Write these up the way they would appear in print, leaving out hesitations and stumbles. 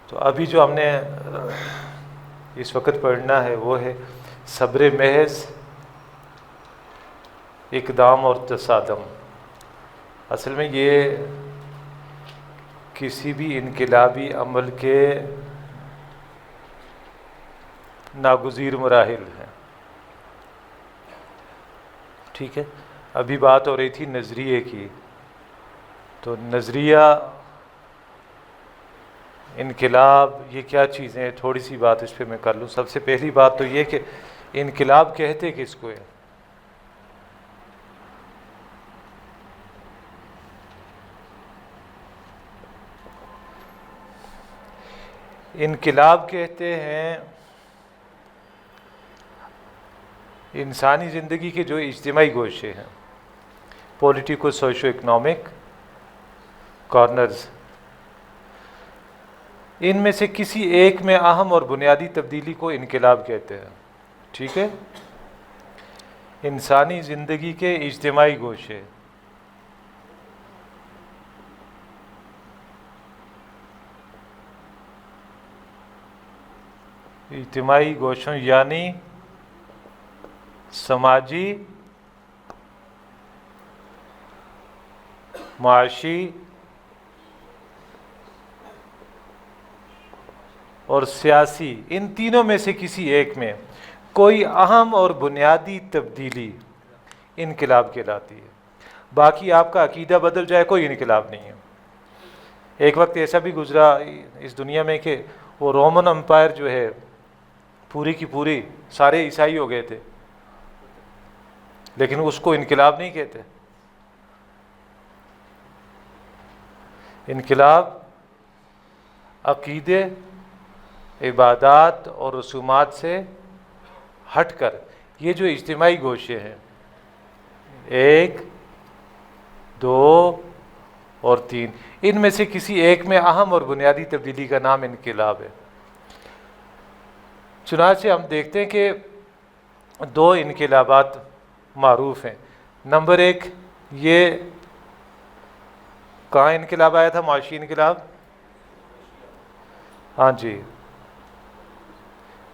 تو ابھی جو ہم نے اس وقت پڑھنا ہے وہ ہے صبر محض، اقدام اور تصادم۔ اصل میں یہ کسی بھی انقلابی عمل کے ناگزیر مراحل ہیں، ٹھیک ہے۔ ابھی بات ہو رہی تھی نظریے کی، تو نظریہ، انقلاب، یہ کیا چیزیں ہیں، تھوڑی سی بات اس پہ میں کر لوں۔ سب سے پہلی بات تو یہ کہ انقلاب کہتے کس کو ہے؟ انقلاب کہتے ہیں انسانی زندگی کے جو اجتماعی گوشے ہیں، پولیٹیکو سوشو اکنامک کارنرز، ان میں سے کسی ایک میں اہم اور بنیادی تبدیلی کو انقلاب کہتے ہیں، ٹھیک ہے۔ انسانی زندگی کے اجتماعی گوشے، اجتماعی گوشوں یعنی سماجی، معاشی اور سیاسی، ان تینوں میں سے کسی ایک میں کوئی اہم اور بنیادی تبدیلی انقلاب کہلاتی ہے۔ باقی آپ کا عقیدہ بدل جائے، کوئی انقلاب نہیں ہے۔ ایک وقت ایسا بھی گزرا اس دنیا میں کہ وہ رومن امپائر جو ہے پوری کی پوری سارے عیسائی ہو گئے تھے، لیکن اس کو انقلاب نہیں کہتے۔ انقلاب عقیدے، عبادات اور رسومات سے ہٹ کر یہ جو اجتماعی گوشے ہیں، 1، 2 اور 3، ان میں سے کسی ایک میں اہم اور بنیادی تبدیلی کا نام انقلاب ہے۔ چنانچہ ہم دیکھتے ہیں کہ 2 انقلابات معروف ہیں۔ نمبر 1، یہ کہاں انقلاب آیا تھا؟ معاشی انقلاب، ہاں جی،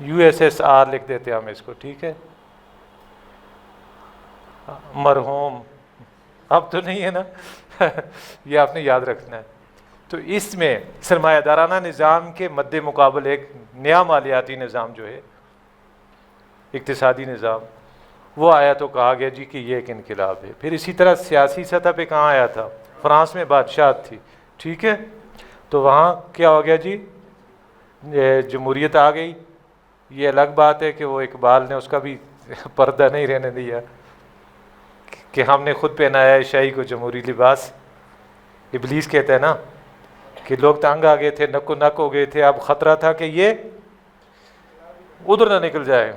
USSR لکھ دیتے ہیں ہم اس کو، ٹھیک ہے، مرحوم، اب تو نہیں ہے نا یہ آپ نے یاد رکھنا ہے۔ تو اس میں سرمایہ دارانہ نظام کے مد مقابل ایک نیا مالیاتی نظام جو ہے، اقتصادی نظام، وہ آیا تو کہا گیا جی کہ یہ ایک انقلاب ہے۔ پھر اسی طرح سیاسی سطح پہ کہاں آیا تھا؟ فرانس میں بادشاہت تھی، ٹھیک ہے، تو وہاں کیا ہو گیا جی؟ جمہوریت آ گئی۔ یہ الگ بات ہے کہ وہ اقبال نے اس کا بھی پردہ نہیں رہنے دیا کہ ہم نے خود پہنایا ہے شاہی کو جمہوری لباس۔ ابلیس کہتا ہے نا کہ لوگ تنگ آ گئے تھے، نک و نک ہو گئے تھے، اب خطرہ تھا کہ یہ ادھر نہ نکل جائے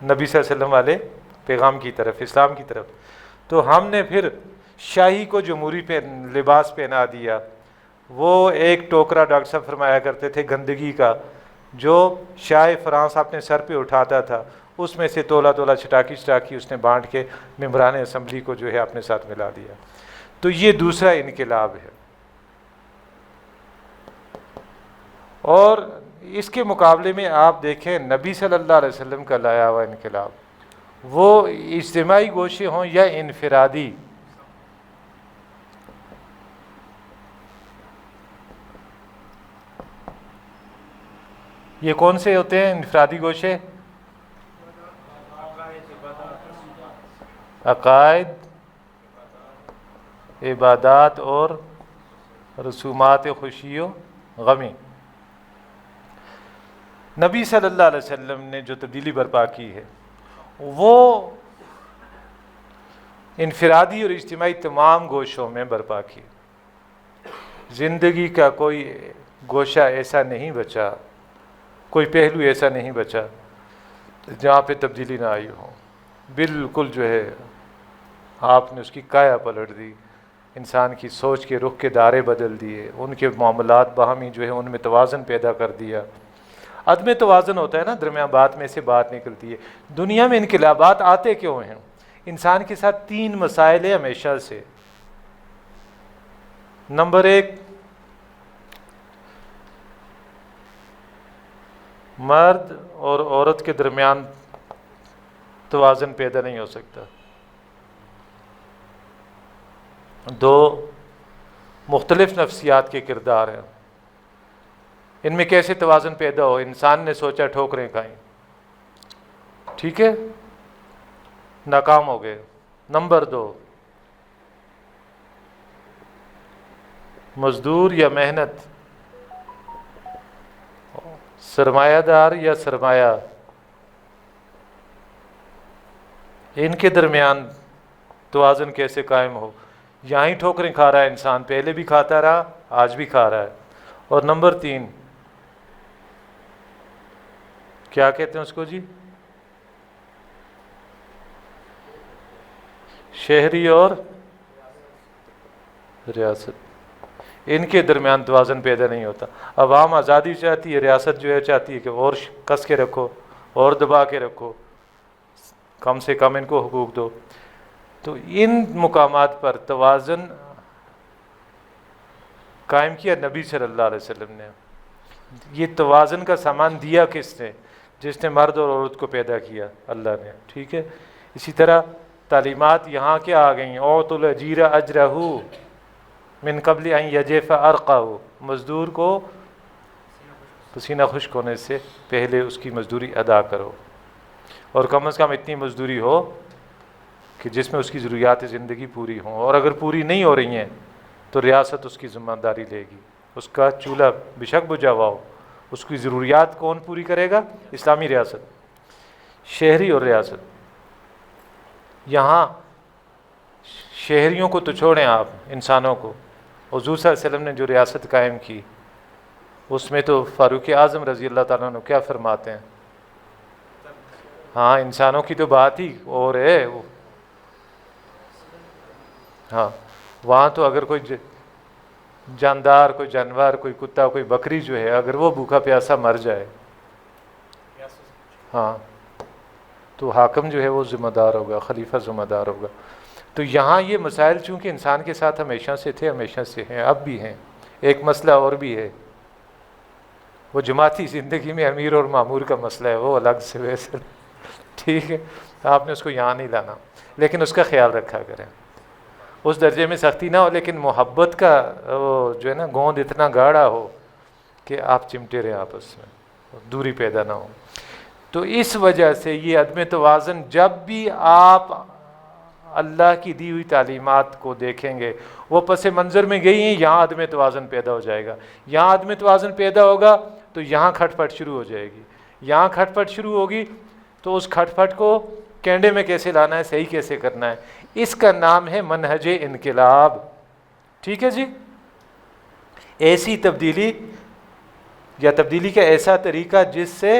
نبی صلی اللہ علیہ وسلم والے پیغام کی طرف، اسلام کی طرف۔ تو ہم نے پھر شاہی کو جمہوری پہ لباس پہنا دیا۔ وہ ایک ٹوکرا ڈاکٹر صاحب فرمایا کرتے تھے گندگی کا، جو شاہ فرانس اپنے سر پہ اٹھاتا تھا، اس میں سے تولا تولا چٹاکی چٹاکی اس نے بانٹ کے ممبران اسمبلی کو جو ہے اپنے ساتھ ملا دیا۔ تو یہ دوسرا انقلاب ہے۔ اور اس کے مقابلے میں آپ دیکھیں نبی صلی اللہ علیہ وسلم کا لایا ہوا انقلاب، وہ اجتماعی گوشے ہوں یا انفرادی، یہ کون سے ہوتے ہیں انفرادی گوشے؟ عقائد، عبادات اور رسومات خوشی و غمی۔ نبی صلی اللہ علیہ وسلم نے جو تبدیلی برپا کی ہے وہ انفرادی اور اجتماعی تمام گوشوں میں برپا کی۔ زندگی کا کوئی گوشہ ایسا نہیں بچا، کوئی پہلو ایسا نہیں بچا جہاں پہ تبدیلی نہ آئی ہو۔ بالکل جو ہے آپ نے اس کی کایا پلٹ دی، انسان کی سوچ کے رخ کے دائرے بدل دیے، ان کے معاملات باہمی جو ہے ان میں توازن پیدا کر دیا۔ عدم توازن ہوتا ہے نا درمیان، بات میں سے بات نکلتی ہے۔ دنیا میں انقلابات آتے کیوں ہیں؟ انسان کے ساتھ 3 مسائل ہیں ہمیشہ سے۔ نمبر 1، مرد اور عورت کے درمیان توازن پیدا نہیں ہو سکتا. دو مختلف نفسیات کے کردار ہیں، ان میں کیسے توازن پیدا ہو؟ انسان نے سوچا ٹھوکریں کھائیں، ٹھیک ہے، ناکام ہو گئے. نمبر دو، مزدور یا محنت، سرمایہ دار یا سرمایہ، ان کے درمیان توازن کیسے قائم ہو؟ یہاں ہی ٹھوکریں کھا رہا ہے انسان، پہلے بھی کھاتا رہا، آج بھی کھا رہا ہے. اور نمبر تین، کیا کہتے ہیں اس کو جی؟ شہری اور ریاست، ان کے درمیان توازن پیدا نہیں ہوتا. عوام آزادی چاہتی ہے، ریاست جو ہے چاہتی ہے کہ اور کس کے رکھو اور دبا کے رکھو، کم سے کم ان کو حقوق دو. تو ان مقامات پر توازن قائم کیا نبی صلی اللہ علیہ وسلم نے. یہ توازن کا سامان دیا کس نے؟ جس نے مرد اور عورت کو پیدا کیا، اللہ نے، ٹھیک ہے. اسی طرح تعلیمات یہاں کیا آ گئی ہیں؟ اوت الاجیر اجرہ من قبل ان یجف ارقہ، مزدور کو پسینہ خشک ہونے سے پہلے اس کی مزدوری ادا کرو، اور کم از کم اتنی مزدوری ہو کہ جس میں اس کی ضروریات زندگی پوری ہوں. اور اگر پوری نہیں ہو رہی ہیں تو ریاست اس کی ذمہ داری لے گی. اس کا چولہا بشک بجھا ہوا ہو، اس کی ضروریات کون پوری کرے گا؟ اسلامی ریاست. شہری اور ریاست، یہاں شہریوں کو تو چھوڑیں آپ، انسانوں کو. حضور صلی اللہ علیہ وسلم نے جو ریاست قائم کی اس میں تو فاروق اعظم رضی اللہ تعالیٰ عنہ کیا فرماتے ہیں؟ ہاں، انسانوں کی تو بات ہی اور ہے. ہاں، وہاں تو اگر کوئی جاندار، کوئی جانور، کوئی کتا، کوئی بکری جو ہے، اگر وہ بھوکا پیاسا مر جائے، ہاں، تو حاکم جو ہے وہ ذمہ دار ہوگا، خلیفہ ذمہ دار ہوگا. تو یہاں یہ مسائل چونکہ انسان کے ساتھ ہمیشہ سے تھے، ہمیشہ سے ہیں، اب بھی ہیں. ایک مسئلہ اور بھی ہے، وہ جماعتی زندگی میں امیر اور مامور کا مسئلہ ہے، وہ الگ سے ویسے، ٹھیک ہے، آپ نے اس کو یہاں نہیں لانا، لیکن اس کا خیال رکھا کریں. اس درجے میں سختی نہ ہو، لیکن محبت کا وہ جو ہے نا گوند اتنا گاڑھا ہو کہ آپ چمٹے رہیں آپس میں، دوری پیدا نہ ہو. تو اس وجہ سے یہ عدم توازن، جب بھی آپ اللہ کی دی ہوئی تعلیمات کو دیکھیں گے، وہ پس منظر میں گئی ہیں، یہاں عدم توازن پیدا ہو جائے گا. یہاں عدم توازن پیدا ہوگا تو یہاں کھٹ پٹ شروع ہو جائے گی. یہاں کھٹ پٹ شروع ہوگی تو اس کھٹ پٹ کو کینڈے میں کیسے لانا ہے، صحیح کیسے کرنا ہے، اس کا نام ہے منہج انقلاب. ٹھیک ہے جی. ایسی تبدیلی یا تبدیلی کا ایسا طریقہ جس سے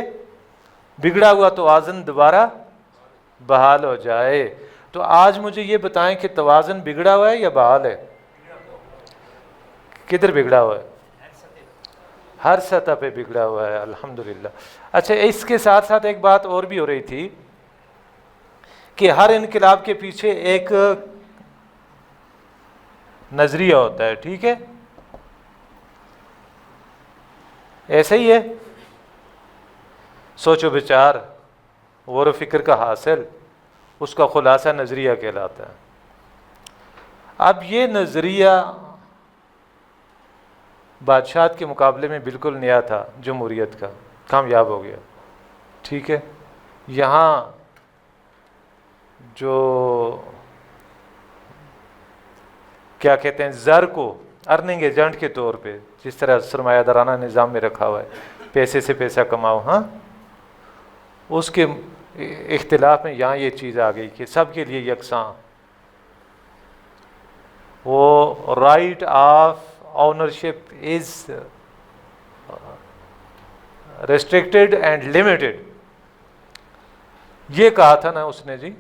بگڑا ہوا توازن دوبارہ بحال ہو جائے. تو آج مجھے یہ بتائیں کہ توازن بگڑا ہوا ہے یا بحال ہے؟ کدھر بگڑا ہوا ہے؟ ہر سطح پہ بگڑا ہوا ہے، الحمدللہ. اچھا، اس کے ساتھ ساتھ ایک بات اور بھی ہو رہی تھی کہ ہر انقلاب کے پیچھے ایک نظریہ ہوتا ہے، ٹھیک ہے، ایسا ہی ہے. سوچ و بچار، غور و فکر کا حاصل، اس کا خلاصہ نظریہ کہلاتا ہے. اب یہ نظریہ بادشاہت کے مقابلے میں بالکل نیا تھا، جمہوریت کا، کامیاب ہو گیا. ٹھیک ہے. یہاں جو کیا کہتے ہیں، زر کو ارننگ ایجنٹ کے طور پہ، جس طرح سرمایہ دارانہ نظام میں رکھا ہوا ہے، پیسے سے پیسہ کماؤ، ہاں، اس کے اختلاف میں یہاں یہ چیز آ گئی کہ سب کے لیے یکساں، وہ right of ownership is restricted and limited. یہ کہا تھا نا اس نے جی،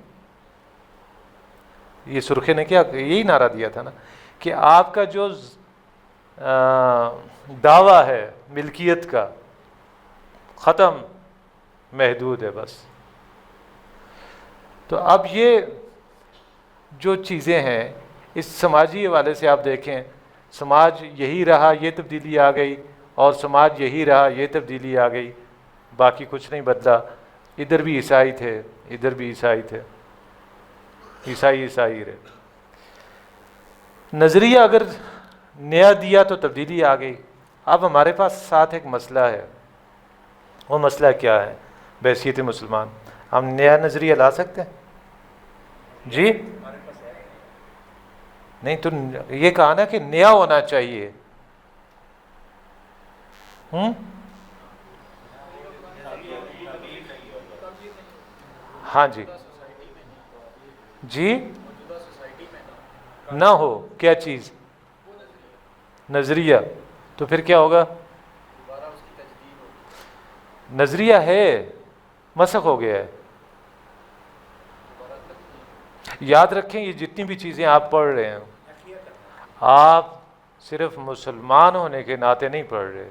یہ سرخی نے کیا یہی نعرہ دیا تھا نا کہ آپ کا جو دعویٰ ہے ملکیت کا، ختم، محدود ہے بس. تو اب یہ جو چیزیں ہیں، اس سماجی حوالے سے آپ دیکھیں، سماج یہی رہا، یہ تبدیلی آ گئی، اور سماج یہی رہا، یہ تبدیلی آ گئی. باقی کچھ نہیں بدلا. ادھر بھی عیسائی تھے, ادھر بھی عیسائی تھے, عیسائی رہے. نظریہ اگر نیا دیا تو تبدیلی آ گئی. اب ہمارے پاس ساتھ ایک مسئلہ ہے. وہ مسئلہ کیا ہے؟ بحیثیت مسلمان ہم نیا نظریہ لا سکتے ہیں؟ جی نہیں, تو یہ کہا نا کہ نیا ہونا چاہیے. ہاں جی جی, نہ ہو کیا چیز؟ نظریہ. تو پھر کیا ہوگا؟ نظریہ ہے, مسخ ہو گیا ہے. یاد رکھیں یہ جتنی بھی چیزیں آپ پڑھ رہے ہیں, آپ صرف مسلمان ہونے کے ناطے نہیں پڑھ رہے,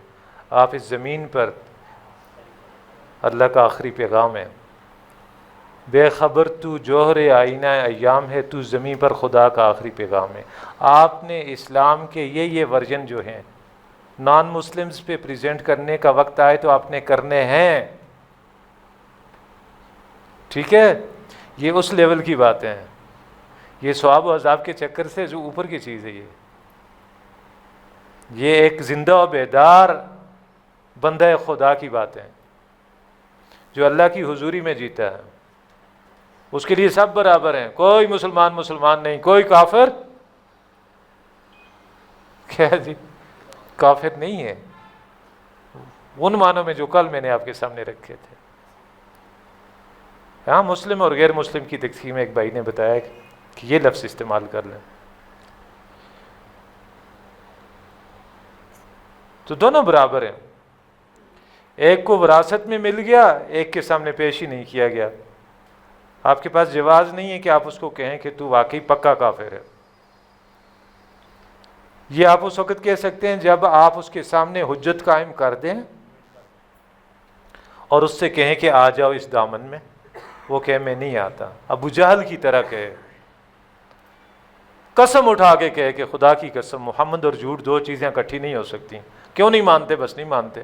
آپ اس زمین پر اللہ کا آخری پیغام ہے. بے خبر تو جوہر آئینہ ایام ہے, تو زمین پر خدا کا آخری پیغام ہے. آپ نے اسلام کے یہ ورژن جو ہیں نان مسلمز پہ پریزنٹ کرنے کا وقت آئے تو آپ نے کرنے ہیں. ٹھیک ہے, یہ اس لیول کی باتیں ہیں. یہ ثواب و عذاب کے چکر سے جو اوپر کی چیز ہے, یہ ایک زندہ و بیدار بندہ خدا کی باتیں ہیں جو اللہ کی حضوری میں جیتا ہے. اس کے لیے سب برابر ہیں, کوئی مسلمان نہیں, کوئی کافر کیا جی کافر نہیں ہے ان معنوں میں جو کل میں نے آپ کے سامنے رکھے تھے. ہاں, مسلم اور غیر مسلم کی تقسیم ایک بھائی نے بتایا کہ یہ لفظ استعمال کر لیں, تو دونوں برابر ہیں. ایک کو وراثت میں مل گیا, ایک کے سامنے پیش ہی نہیں کیا گیا. آپ کے پاس جواز نہیں ہے کہ آپ اس کو کہیں کہ تو واقعی پکا کافر ہے. یہ آپ اس وقت کہہ سکتے ہیں جب آپ اس کے سامنے حجت قائم کر دیں اور اس سے کہیں کہ آ جاؤ اس دامن میں, وہ کہے میں نہیں آتا. ابو جہل کی طرح کہے, قسم اٹھا کے کہے کہ خدا کی قسم محمد اور جھوٹ دو چیزیں اکٹھی نہیں ہو سکتی. کیوں نہیں مانتے؟ بس نہیں مانتے.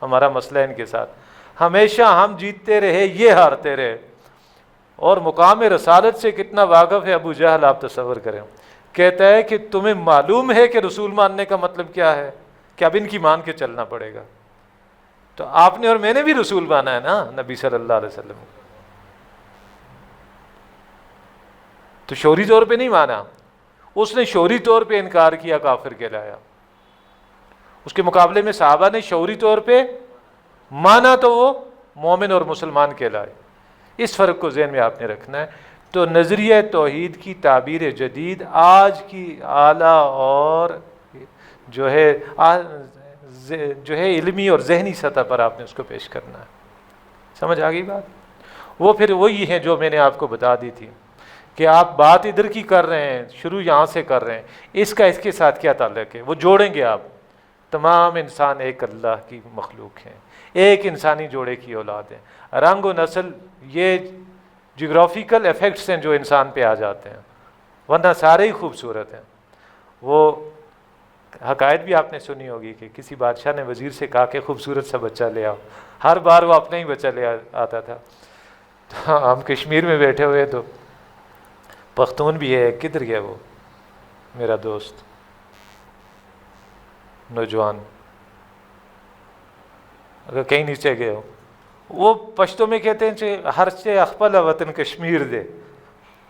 ہمارا مسئلہ ہے ان کے ساتھ, ہمیشہ ہم جیتتے رہے, یہ ہارتے رہے. اور مقام رسالت سے کتنا واقف ہے ابو جہل آپ تصور کریں. کہتا ہے کہ تمہیں معلوم ہے کہ رسول ماننے کا مطلب کیا ہے, کہ اب ان کی مان کے چلنا پڑے گا. تو آپ نے اور میں نے بھی رسول مانا ہے نا, نبی صلی اللہ علیہ وسلم. تو شعوری طور پہ نہیں مانا, اس نے شعوری طور پہ انکار کیا, کافر کہلایا. اس کے مقابلے میں صحابہ نے شعوری طور پہ مانا تو وہ مومن اور مسلمان کہلائے. اس فرق کو ذہن میں آپ نے رکھنا ہے. تو نظریہ توحید کی تعبیر جدید آج کی اعلیٰ اور جو ہے علمی اور ذہنی سطح پر آپ نے اس کو پیش کرنا ہے. سمجھ آ گئی بات؟ وہ پھر وہی ہیں جو میں نے آپ کو بتا دی تھی کہ آپ بات ادھر کی کر رہے ہیں, شروع یہاں سے کر رہے ہیں, اس کا اس کے ساتھ کیا تعلق ہے, وہ جوڑیں گے آپ. تمام انسان ایک اللہ کی مخلوق ہیں, ایک انسانی جوڑے کی اولاد ہیں. رنگ و نسل یہ جغرافیکل ایفیکٹس ہیں جو انسان پہ آ جاتے ہیں, ورنہ سارے ہی خوبصورت ہیں. وہ حکایت بھی آپ نے سنی ہوگی کہ کسی بادشاہ نے وزیر سے کہا کہ خوبصورت سا بچہ لے آؤ. ہر بار وہ اپنا ہی بچہ لے آتا تھا. تو ہم کشمیر میں بیٹھے ہوئے, تو پختون بھی ہے, کدھر گیا وہ میرا دوست نوجوان, اگر کہیں نیچے گئے ہو, وہ پشتو میں کہتے ہیں کہ ہر سے اخپل وطن کشمیر دے.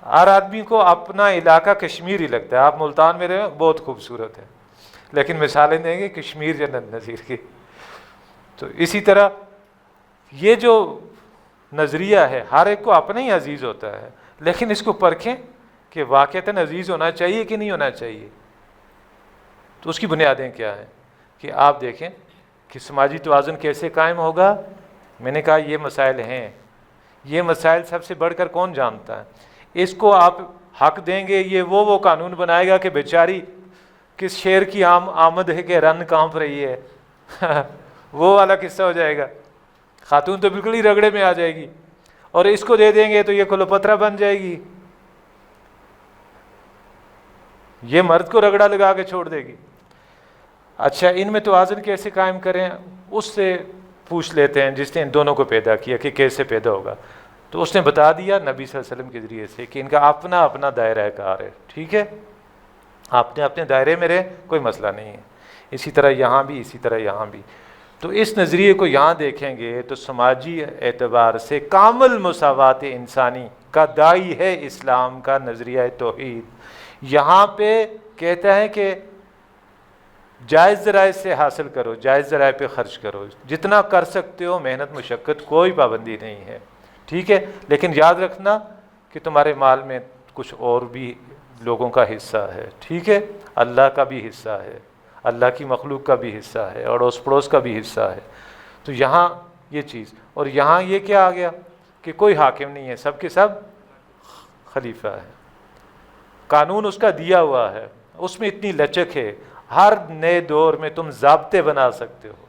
ہر آدمی کو اپنا علاقہ کشمیر ہی لگتا ہے. آپ ملتان میں رہے, بہت خوبصورت ہے, لیکن مثالیں دیں گے کشمیر جنت نظیر کی. تو اسی طرح یہ جو نظریہ ہے ہر ایک کو اپنا ہی عزیز ہوتا ہے, لیکن اس کو پرکھیں کہ واقعتاً عزیز ہونا چاہیے کہ نہیں ہونا چاہیے. تو اس کی بنیادیں کیا ہیں کہ آپ دیکھیں کہ سماجی توازن کیسے قائم ہوگا. میں نے کہا یہ مسائل ہیں, یہ مسائل سب سے بڑھ کر کون جانتا ہے. اس کو آپ حق دیں گے, یہ وہ قانون بنائے گا کہ بیچاری کس شیر کی آمد ہے کہ رن کانپ رہی ہے, وہ والا قصہ ہو جائے گا. خاتون تو بالکل ہی رگڑے میں آ جائے گی, اور اس کو دے دیں گے تو یہ کلوپترا بن جائے گی, یہ مرد کو رگڑا لگا کے چھوڑ دے گی. اچھا, ان میں توازن کیسے قائم کریں؟ اس سے پوچھ لیتے ہیں جس نے ان دونوں کو پیدا کیا کہ کیسے پیدا ہوگا، تو اس نے بتا دیا نبی صلی اللہ علیہ وسلم کے ذریعے سے کہ ان کا اپنا اپنا دائرہ کار ہے، ٹھیک ہے، آپ نے اپنے دائرے میں رہے، کوئی مسئلہ نہیں ہے۔ اسی طرح یہاں بھی، اسی طرح یہاں بھی۔ تو اس نظریے کو یہاں دیکھیں گے تو سماجی اعتبار سے کامل مساوات انسانی کا داعی ہے اسلام کا نظریہ توحید۔ یہاں پہ کہتا ہے کہ جائز ذرائع سے حاصل کرو، جائز ذرائع پہ خرچ کرو، جتنا کر سکتے ہو، محنت مشقت کوئی پابندی نہیں ہے، ٹھیک ہے، لیکن یاد رکھنا کہ تمہارے مال میں کچھ اور بھی لوگوں کا حصہ ہے، ٹھیک ہے، اللہ کا بھی حصہ ہے، اللہ کی مخلوق کا بھی حصہ ہے، اڑوس پڑوس کا بھی حصہ ہے۔ تو یہاں یہ چیز، اور یہاں یہ کیا آ گیا کہ کوئی حاکم نہیں ہے، سب کے سب خلیفہ ہے، قانون اس کا دیا ہوا ہے، اس میں اتنی لچک ہے، ہر نئے دور میں تم ضابطے بنا سکتے ہو،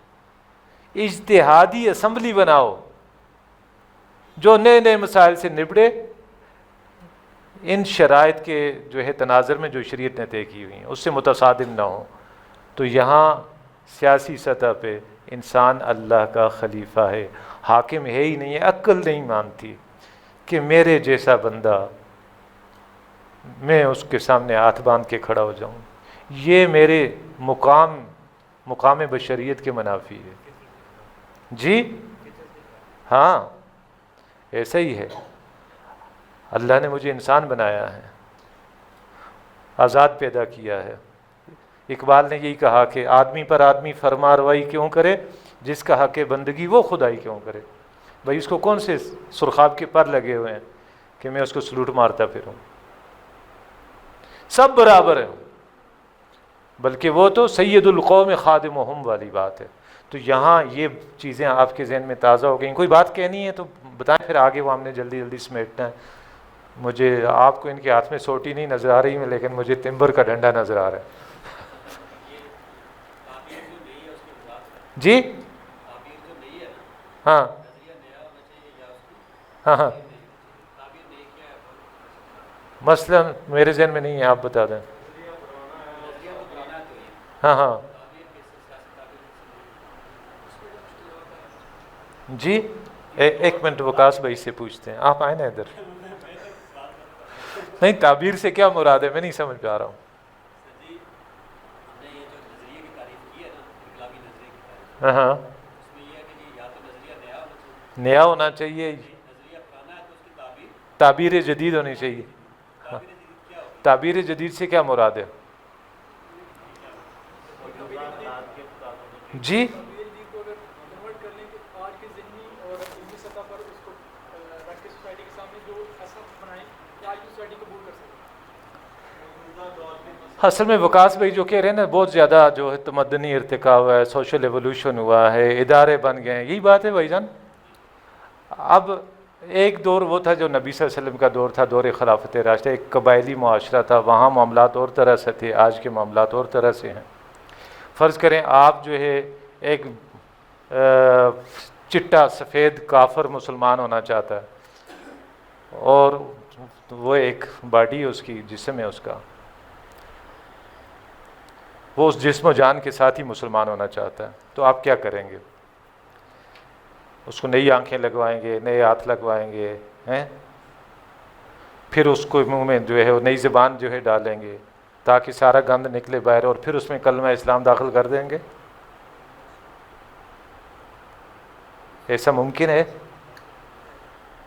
اجتہادی اسمبلی بناؤ جو نئے نئے مسائل سے نبڑے ان شرائط کے جو ہے تناظر میں جو شریعت نے طے کی ہوئی ہیں اس سے متصادم نہ ہو۔ تو یہاں سیاسی سطح پہ انسان اللہ کا خلیفہ ہے، حاکم ہے ہی نہیں ہے، عقل نہیں مانتی کہ میرے جیسا بندہ میں اس کے سامنے ہاتھ باندھ کے کھڑا ہو جاؤں، یہ میرے مقام بشریت کے منافی ہے۔ جی ہاں، ایسا ہی ہے، اللہ نے مجھے انسان بنایا ہے، آزاد پیدا کیا ہے۔ اقبال نے یہی کہا کہ آدمی پر آدمی فرما روائی کیوں کرے، جس کا حق بندگی وہ خدائی کیوں کرے۔ بھائی اس کو کون سے سرخاب کے پر لگے ہوئے ہیں کہ میں اس کو سلوٹ مارتا پھروں؟ سب برابر ہیں، بلکہ وہ تو سید القوم خادمہم والی بات ہے۔ تو یہاں یہ چیزیں آپ کے ذہن میں تازہ ہو گئیں، کوئی بات کہنی ہے تو بتائیں، پھر آگے وہ ہم نے جلدی جلدی سمیٹنا ہے۔ مجھے آپ کو ان کے ہاتھ میں سوٹی نہیں نظر آ رہی ہے، لیکن مجھے تمبر کا ڈنڈا نظر آ رہا ہے۔ جی ہاں ہاں ہاں، مثلا میرے ذہن میں نہیں ہے، آپ بتا دیں۔ ہاں ہاں جی، ایک منٹ وکاس بھائی سے پوچھتے ہیں، آپ آئیں نا ادھر۔ نہیں، تعبیر سے کیا مراد ہے، میں نہیں سمجھ پا رہا ہوں۔ ہاں ہاں، نیا ہونا چاہیے، تعبیر جدید ہونی چاہیے۔ تعبیر جدید سے کیا مراد ہے؟ جی اصل میں وکاس بھائی جو کہہ رہے ہیں نا، بہت زیادہ جو ہے تمدنی ارتقا ہوا ہے، سوشل ایولیوشن ہوا ہے، ادارے بن گئے ہیں، یہی بات ہے بھائی جان۔ اب ایک دور وہ تھا جو نبی صلی اللہ علیہ وسلم کا دور تھا، دور خلافت راشدہ، ایک قبائلی معاشرہ تھا، وہاں معاملات اور طرح سے تھے، آج کے معاملات اور طرح سے ہیں۔ فرض کریں آپ جو ہے ایک چٹا سفید کافر مسلمان ہونا چاہتا ہے، اور وہ ایک باڈی ہے اس کی، جسم ہے اس کا، وہ اس جسم و جان کے ساتھ ہی مسلمان ہونا چاہتا ہے، تو آپ کیا کریں گے؟ اس کو نئی آنکھیں لگوائیں گے، نئے ہاتھ لگوائیں گے ہیں، پھر اس کو منہ میں جو ہے وہ نئی زبان جو ہے ڈالیں گے تاکہ سارا گند نکلے باہر، اور پھر اس میں کلمہ اسلام داخل کر دیں گے؟ ایسا ممکن ہے؟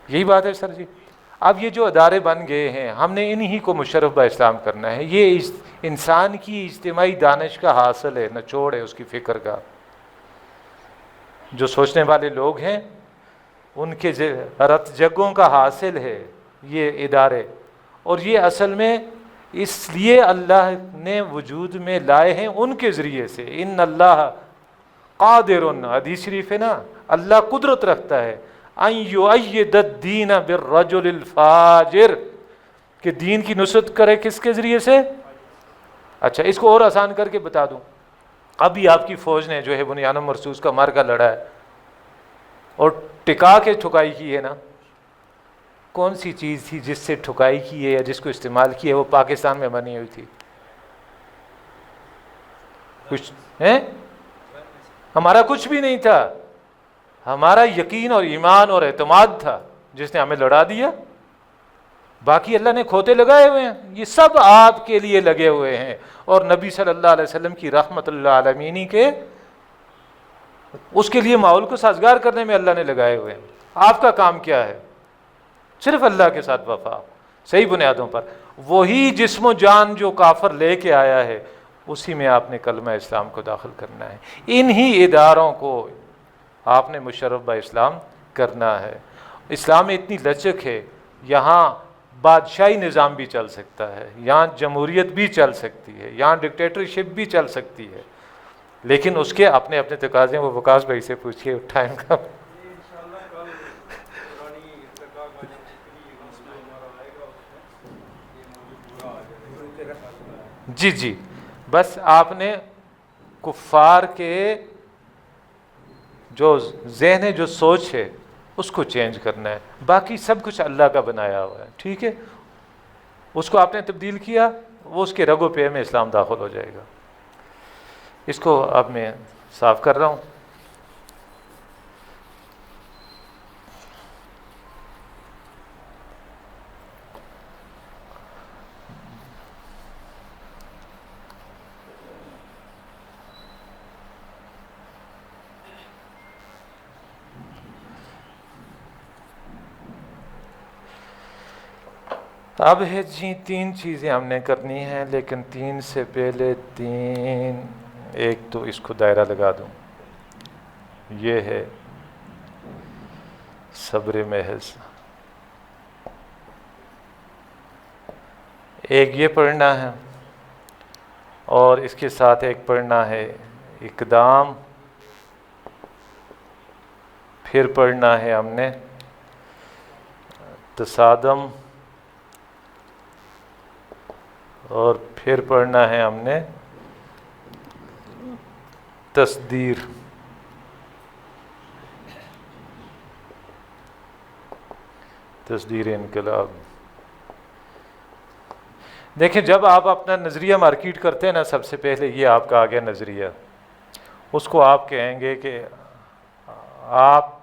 یہی بات ہے سر جی۔ اب یہ جو ادارے بن گئے ہیں، ہم نے انہی کو مشرف با اسلام کرنا ہے، یہ انسان کی اجتماعی دانش کا حاصل ہے، نچوڑ ہے اس کی فکر کا۔ جو سوچنے والے لوگ ہیں ان کے رت جگوں کا حاصل ہے یہ ادارے، اور یہ اصل میں اس لیے اللہ نے وجود میں لائے ہیں ان کے ذریعے سے۔ ان اللہ قادر، حدیث شریف ہے نا، اللہ قدرت رکھتا ہے ان یؤید الدین بالرجل الفاجر، کہ دین کی نصرت کرے کس کے ذریعے سے؟ اچھا، اس کو اور آسان کر کے بتا دوں، ابھی آپ کی فوج نے جو ہے بنیان مرصوص کا مارکا لڑا ہے اور ٹکا کے ٹھکائی کی ہے نا، کون سی چیز تھی جس سے ٹھکائی کی ہے یا جس کو استعمال کی ہے وہ پاکستان میں بنی ہوئی تھی؟ کچھ ہے؟ ہمارا کچھ بھی نہیں تھا، ہمارا یقین اور ایمان اور اعتماد تھا جس نے ہمیں لڑا دیا. باقی اللہ نے کھوتے لگائے ہوئے ہیں، یہ سب آپ کے لیے لگے ہوئے ہیں، اور نبی صلی اللہ علیہ وسلم کی رحمت اللہ عالمینی کے اس کے لیے ماحول کو سازگار کرنے میں اللہ نے لگائے ہوئے ہیں. آپ کا کام کیا ہے؟ صرف اللہ کے ساتھ وفا، صحیح بنیادوں پر. وہی جسم و جان جو کافر لے کے آیا ہے اسی میں آپ نے کلمہ اسلام کو داخل کرنا ہے. انہی اداروں کو آپ نے مشرف با اسلام کرنا ہے. اسلام میں اتنی لچک ہے، یہاں بادشاہی نظام بھی چل سکتا ہے، یہاں جمہوریت بھی چل سکتی ہے، یہاں ڈکٹیٹرشپ بھی چل سکتی ہے، لیکن اس کے اپنے اپنے تقاضے ہیں. وہ وکاس بھائی سے پوچھیے ٹائم کا. جی جی، بس آپ نے کفار کے جو ذہن ہے، جو سوچ ہے، اس کو چینج کرنا ہے. باقی سب کچھ اللہ کا بنایا ہوا ہے، ٹھیک ہے. اس کو آپ نے تبدیل کیا، وہ اس کے رگ و پے میں اسلام داخل ہو جائے گا. اس کو اب میں صاف کر رہا ہوں. اب ہے جی 3 چیزیں ہم نے کرنی ہیں، لیکن 3 سے پہلے 3 ایک تو اس کو دائرہ لگا دوں. یہ ہے صبر محض. ایک یہ پڑھنا ہے، اور اس کے ساتھ ایک پڑھنا ہے اقدام. پھر پڑھنا ہے ہم نے تصادم، اور پھر پڑھنا ہے ہم نے تصدیر. تصدیر انقلاب. دیکھیں، جب آپ اپنا نظریہ مارکیٹ کرتے ہیں نا، سب سے پہلے یہ آپ کا آ گیا نظریہ. اس کو آپ کہیں گے کہ آپ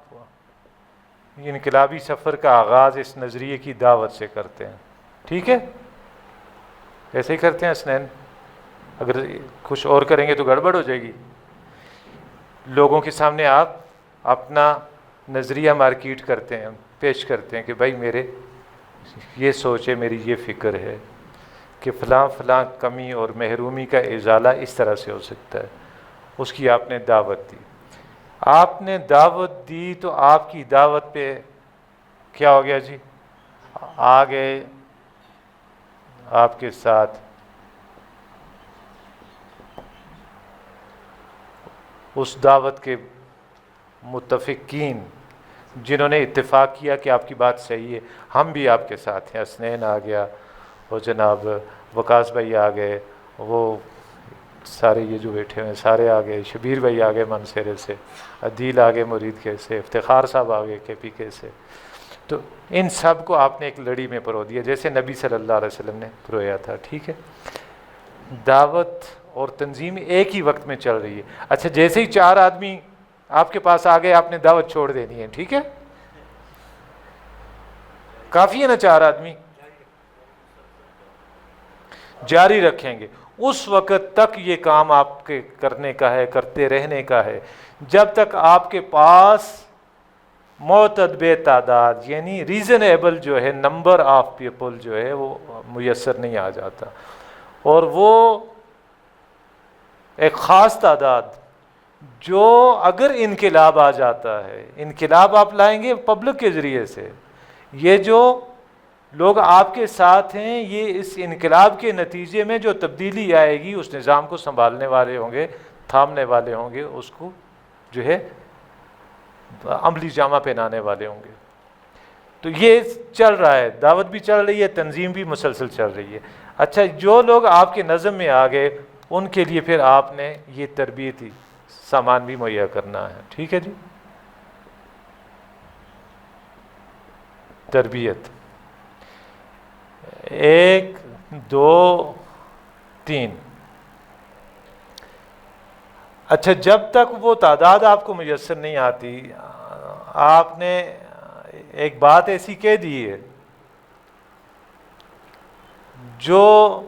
انقلابی سفر کا آغاز اس نظریے کی دعوت سے کرتے ہیں، ٹھیک ہے؟ ایسے ہی کرتے ہیں اسنین. اگر کچھ اور کریں گے تو گڑبڑ ہو جائے گی. لوگوں کے سامنے آپ اپنا نظریہ مارکیٹ کرتے ہیں، پیش کرتے ہیں کہ بھائی میرے یہ سوچ ہے، میری یہ فکر ہے کہ فلاں فلاں کمی اور محرومی کا ازالہ اس طرح سے ہو سکتا ہے. اس کی آپ نے دعوت دی. آپ نے دعوت دی تو آپ کی دعوت پہ کیا ہو گیا جی؟ آگے آپ کے ساتھ اس دعوت کے متفقین جنہوں نے اتفاق کیا کہ آپ کی بات صحیح ہے، ہم بھی آپ کے ساتھ ہیں. حسنین آ گیا، اور جناب وکاس بھائی آ گئے، وہ سارے یہ جو بیٹھے ہوئے سارے آ گئے، شبیر بھائی آ گئے منصیرے سے، عدیل آ گئے مرید کے سے، افتخار صاحب آ گئے کے پی کے سے. تو ان سب کو آپ نے ایک لڑی میں پرو دیا، جیسے نبی صلی اللہ علیہ وسلم نے پرویا تھا، ٹھیک ہے؟ دعوت اور تنظیم ایک ہی وقت میں چل رہی ہے. اچھا، جیسے ہی 4 آدمی آپ کے پاس آ گئے، آپ نے دعوت چھوڑ دینی ہے، ٹھیک ہے؟ کافی ہے نا 4 آدمی؟ جاری رکھیں گے اس وقت تک. یہ کام آپ کے کرنے کا ہے، کرتے رہنے کا ہے، جب تک آپ کے پاس معتدب تعداد یعنی ریزنیبل جو ہے نمبر آف پیپل جو ہے وہ میسر نہیں آ جاتا. اور وہ ایک خاص تعداد جو اگر انقلاب آ جاتا ہے، انقلاب آپ لائیں گے پبلک کے ذریعے سے. یہ جو لوگ آپ کے ساتھ ہیں، یہ اس انقلاب کے نتیجے میں جو تبدیلی آئے گی اس نظام کو سنبھالنے والے ہوں گے، تھامنے والے ہوں گے، اس کو جو ہے عملی جامہ پہنانے والے ہوں گے. تو یہ چل رہا ہے، دعوت بھی چل رہی ہے، تنظیم بھی مسلسل چل رہی ہے. اچھا، جو لوگ آپ کے نظم میں آ گئے ان کے لیے پھر آپ نے یہ تربیتی سامان بھی مہیا کرنا ہے، ٹھیک ہے جی؟ تربیت 1 2 3. اچھا، جب تک وہ تعداد آپ کو میسر نہیں آتی، آپ نے ایک بات ایسی کہہ دی ہے جو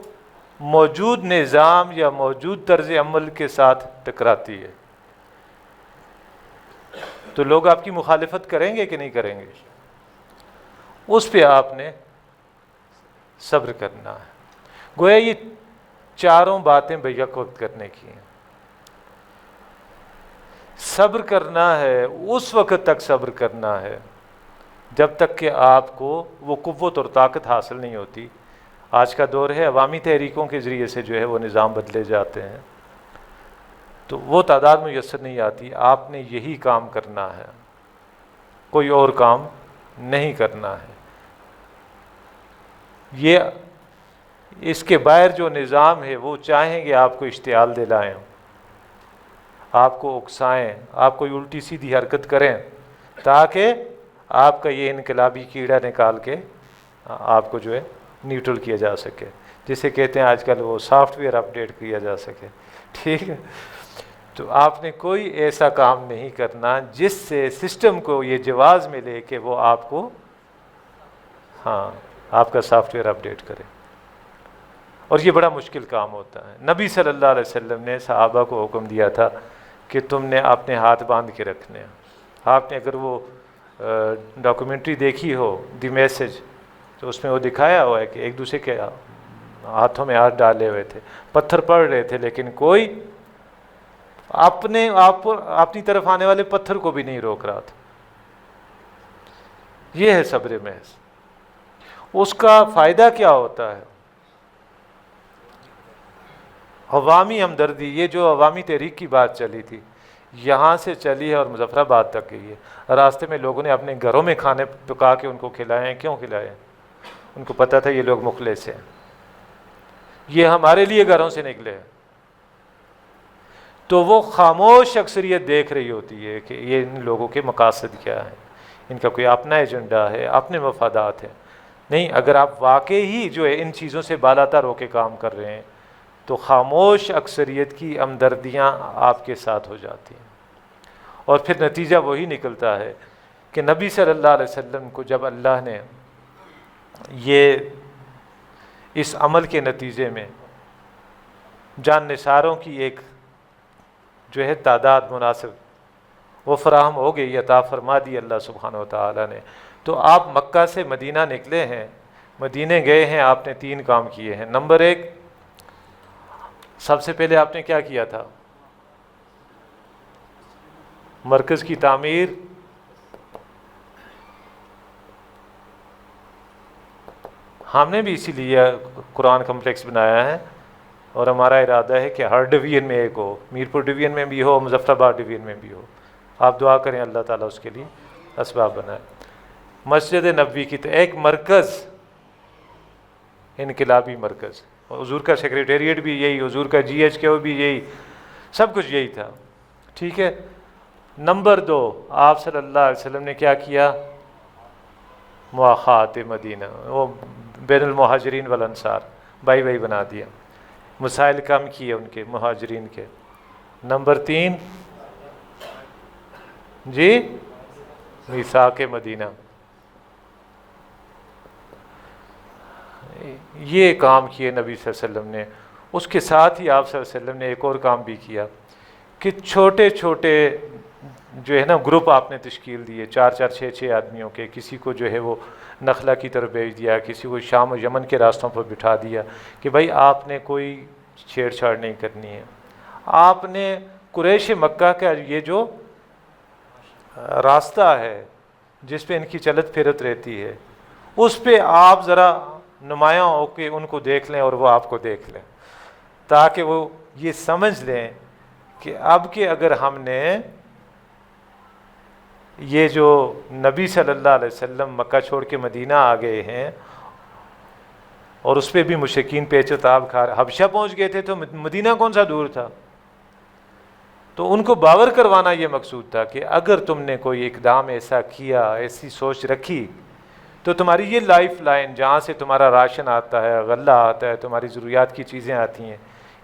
موجود نظام یا موجود طرز عمل کے ساتھ ٹکراتی ہے، تو لوگ آپ کی مخالفت کریں گے کہ نہیں کریں گے؟ اس پہ آپ نے صبر کرنا ہے۔ گویا یہ چاروں باتیں بیک وقت کرنے کی ہیں۔ صبر کرنا ہے، اس وقت تک صبر کرنا ہے جب تک کہ آپ کو وہ قوت اور طاقت حاصل نہیں ہوتی۔ آج کا دور ہے عوامی تحریکوں کے ذریعے سے جو ہے وہ نظام بدلے جاتے ہیں، تو وہ تعداد میسر نہیں آتی۔ آپ نے یہی کام کرنا ہے، کوئی اور کام نہیں کرنا ہے۔ یہ اس کے باہر جو نظام ہے وہ چاہیں گے آپ کو اشتعال دلائیں، آپ کو اکسائیں، آپ کوئی الٹی سیدھی حرکت کریں تاکہ آپ کا یہ انقلابی کیڑا نکال کے آپ کو جو ہے نیوٹرل کیا جا سکے، جسے کہتے ہیں آج کل وہ سافٹ ویئر اپڈیٹ کیا جا سکے، ٹھیک ہے۔ تو آپ نے کوئی ایسا کام نہیں کرنا جس سے سسٹم کو یہ جواز ملے کہ وہ آپ کو آپ کا سافٹ ویئر اپڈیٹ کرے، اور یہ بڑا مشکل کام ہوتا ہے۔ نبی صلی اللہ علیہ وسلم نے صحابہ کو حکم دیا تھا کہ تم نے اپنے ہاتھ باندھ کے رکھنے ہیں۔ آپ نے اگر وہ ڈاکومنٹری دیکھی ہو دی میسج، تو اس میں وہ دکھایا ہوا ہے کہ ایک دوسرے کے ہاتھوں میں ہاتھ ڈالے ہوئے تھے، پتھر پڑ رہے تھے، لیکن کوئی اپنی طرف آنے والے پتھر کو بھی نہیں روک رہا تھا۔ یہ ہے صبر محض۔ اس کا فائدہ کیا ہوتا ہے؟ عوامی ہمدردی۔ یہ جو عوامی تحریک کی بات چلی تھی، یہاں سے چلی ہے اور مظفر آباد تک گئی ہے۔ راستے میں لوگوں نے اپنے گھروں میں کھانے پکا کے ان کو کھلائے ہیں۔ کیوں کھلائے ہیں؟ ان کو پتہ تھا یہ لوگ مخلص ہیں، یہ ہمارے لیے گھروں سے نکلے ہیں۔ تو وہ خاموش اکثریت دیکھ رہی ہوتی ہے کہ یہ ان لوگوں کے مقاصد کیا ہیں، ان کا کوئی اپنا ایجنڈا ہے، اپنے مفادات ہیں۔ نہیں، اگر آپ واقعی ہی جو ہے ان چیزوں سے بالاتر ہو کے کام کر رہے ہیں تو خاموش اکثریت کی ہمدردیاں آپ کے ساتھ ہو جاتی ہیں، اور پھر نتیجہ وہی نکلتا ہے کہ نبی صلی اللہ علیہ وسلم کو جب اللہ نے یہ اس عمل کے نتیجے میں جان نثاروں کی ایک جو ہے تعداد مناسب وہ فراہم ہو گئی، عطا فرما دی اللہ سبحانہ و تعالیٰ نے، تو آپ مکہ سے مدینہ نکلے ہیں، مدینہ گئے ہیں، آپ نے 3 کام کیے ہیں۔ نمبر 1، سب سے پہلے آپ نے کیا کیا تھا؟ مرکز کی تعمیر، ہم نے بھی اسی لیے قرآن کمپلیکس بنایا ہے، اور ہمارا ارادہ ہے کہ ہر ڈویژن میں ایک ہو، میرپور ڈویژن میں بھی ہو، مظفر آباد ڈویژن میں بھی ہو۔ آپ دعا کریں اللہ تعالیٰ اس کے لیے اسباب بنائے۔ مسجد نبوی کی تو ایک مرکز، انقلابی مرکز، حضور کا سیکریٹریٹ بھی یہی، حضور کا GHQ بھی یہی، سب کچھ یہی تھا، ٹھیک ہے۔ نمبر 2، آپ صلی اللہ علیہ وسلم نے کیا کیا؟ مواخات مدینہ، وہ بین المہاجرین والانصار، بھائی بھائی بنا دیا، مسائل کم کیے ان کے مہاجرین کے۔ نمبر 3، جی، میثاق مدینہ، یہ کام کیے نبی صلی اللہ علیہ وسلم نے۔ اس کے ساتھ ہی آپ صلی اللہ علیہ وسلم نے ایک اور کام بھی کیا کہ چھوٹے چھوٹے جو ہے نا گروپ آپ نے تشکیل دیے، 4 6 آدمیوں کے، کسی کو جو ہے وہ نخلا کی طرف بھیج دیا، کسی کو شام و یمن کے راستوں پر بٹھا دیا کہ بھائی آپ نے کوئی چھیڑ چھاڑ نہیں کرنی ہے۔ آپ نے قریش مکہ کا یہ جو راستہ ہے جس پہ ان کی چلت پھرت رہتی ہے، اس پہ آپ ذرا نمایاں ہو کے ان کو دیکھ لیں اور وہ آپ کو دیکھ لیں، تاکہ وہ یہ سمجھ لیں کہ اب کہ اگر ہم نے یہ جو نبی صلی اللہ علیہ وسلم مکہ چھوڑ کے مدینہ آ گئے ہیں، اور اس پہ بھی مشرکین پیچ و تاب کھا رہے، حبشہ پہنچ گئے تھے تو مدینہ کون سا دور تھا، تو ان کو باور کروانا یہ مقصود تھا کہ اگر تم نے کوئی اقدام ایسا کیا، ایسی سوچ رکھی، تو تمہاری یہ لائف لائن جہاں سے تمہارا راشن آتا ہے، غلہ آتا ہے، تمہاری ضروریات کی چیزیں آتی ہیں،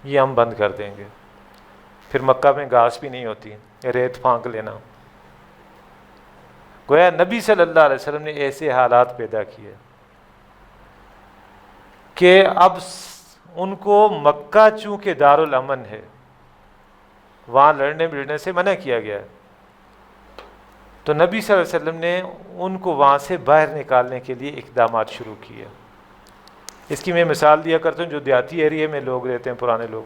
یہ ہم بند کر دیں گے۔ پھر مکہ میں گھاس بھی نہیں ہوتی، ریت پھانک لینا، گویا نبی صلی اللہ علیہ وسلم نے ایسے حالات پیدا کیے کہ اب ان کو مکہ چونکہ دارالامن ہے، وہاں لڑنے بڑھنے سے منع کیا گیا ہے، تو نبی صلی اللہ علیہ وسلم نے ان کو وہاں سے باہر نکالنے کے لیے اقدامات شروع کیے۔ اس کی میں مثال دیا کرتا ہوں، جو دیہاتی ایریے میں لوگ رہتے ہیں، پرانے لوگ،